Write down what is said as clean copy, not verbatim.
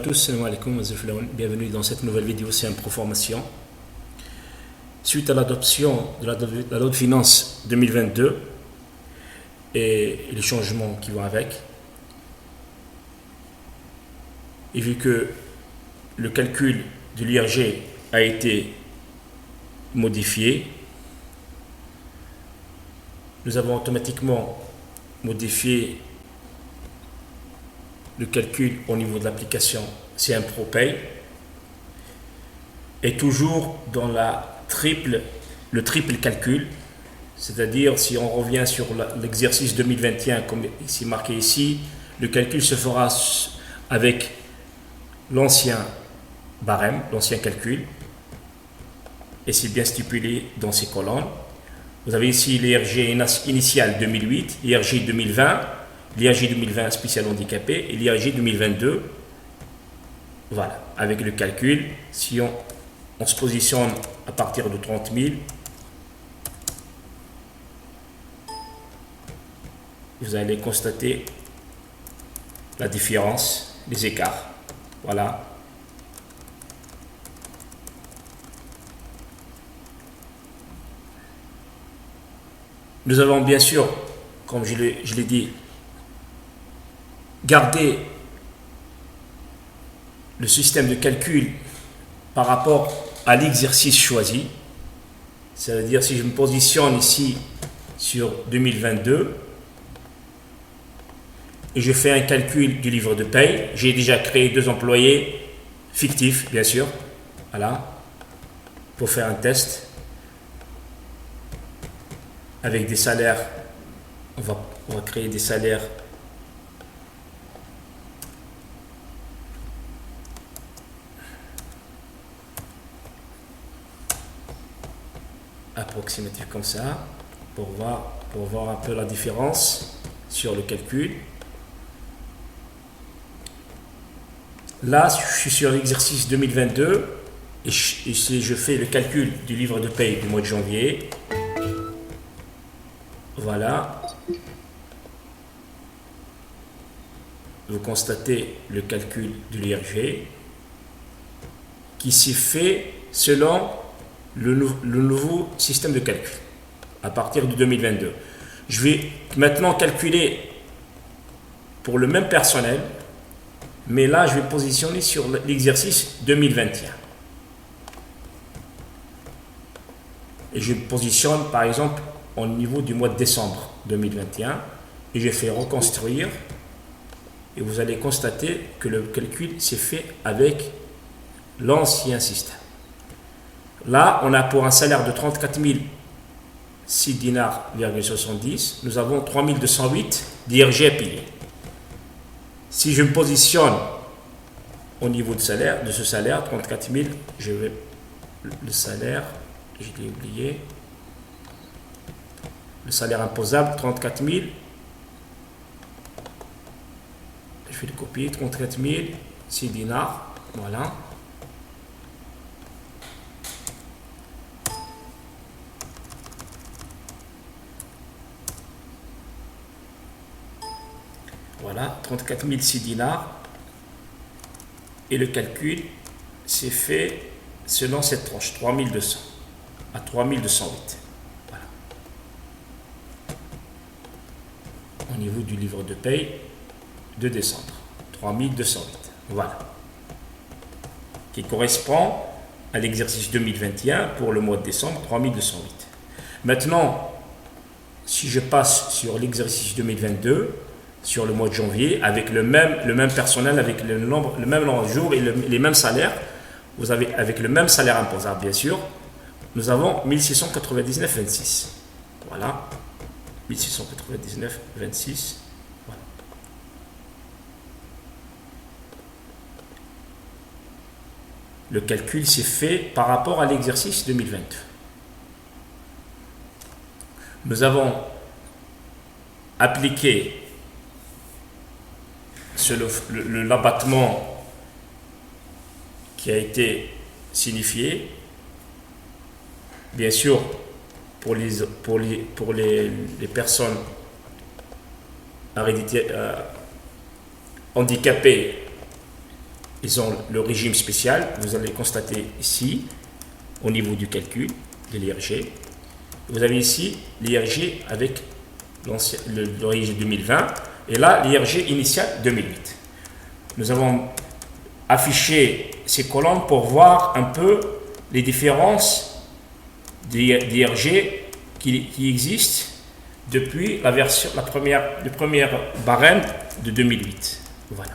À tous, salam alaikum, bienvenue dans cette nouvelle vidéo, c'est Proformation. Suite à l'adoption de la loi de finances 2022 et les changements qui vont avec, et vu que le calcul de l'IRG a été modifié, nous avons automatiquement modifié le calcul au niveau de l'application CM Pro Pay et toujours dans le triple calcul, c'est-à-dire si on revient sur l'exercice 2021 comme ici marqué ici, le calcul se fera avec l'ancien barème, l'ancien calcul, et c'est bien stipulé dans ces colonnes. Vous avez ici l'IRG initial 2008, l'IRG 2020, l'IRG 2020 spécial handicapé et l'IRG 2022. Voilà, avec le calcul, si on se positionne à partir de 30 000, vous allez constater la différence, les écarts. Voilà. Nous avons bien sûr, comme je l'ai dit, garder le système de calcul par rapport à l'exercice choisi. C'est-à-dire si je me positionne ici sur 2022 et je fais un calcul du livre de paye, j'ai déjà créé 2 employés fictifs, bien sûr, voilà, pour faire un test avec des salaires. On va créer des salaires approximatif comme ça pour voir un peu la différence sur le calcul. Là, je suis sur l'exercice 2022 et si je fais le calcul du livre de paye du mois de janvier, voilà, vous constatez le calcul de l'IRG qui s'est fait selon le nouveau système de calcul à partir de 2022. Je vais maintenant calculer pour le même personnel, mais là je vais positionner sur l'exercice 2021 et je positionne par exemple au niveau du mois de décembre 2021 et je fais reconstruire et vous allez constater que le calcul s'est fait avec l'ancien système. Là, on a pour un salaire de 34 006 dinars,70, nous avons 3 208 d'IRG à payer. Si je me positionne au niveau de ce salaire, 34 000, je vais le salaire, je l'ai oublié, le salaire imposable, 34 000, je vais le copier, 34 006 dinars, voilà. Voilà, 34 006 dinars. Et le calcul s'est fait selon cette tranche, 3200 à 3208. Voilà. Au niveau du livre de paye de décembre, 3208. Voilà. Qui correspond à l'exercice 2021 pour le mois de décembre, 3208. Maintenant, si je passe sur l'exercice 2022, sur le mois de janvier, avec le même personnel, avec le même nombre de jours et les mêmes salaires, vous avez avec le même salaire imposable, bien sûr, nous avons 1699,26. Voilà, 1699,26. Voilà. Le calcul s'est fait par rapport à l'exercice 2022. Nous avons appliqué l'abattement qui a été signifié, bien sûr pour les personnes handicapées, ils ont le régime spécial. Vous allez constater ici, au niveau du calcul de l'IRG. Vous avez ici l'IRG avec le régime 2020 et là l'IRG initial 2008. Nous avons affiché ces colonnes pour voir un peu les différences d'IRG qui existent depuis le premier barème de 2008. Voilà.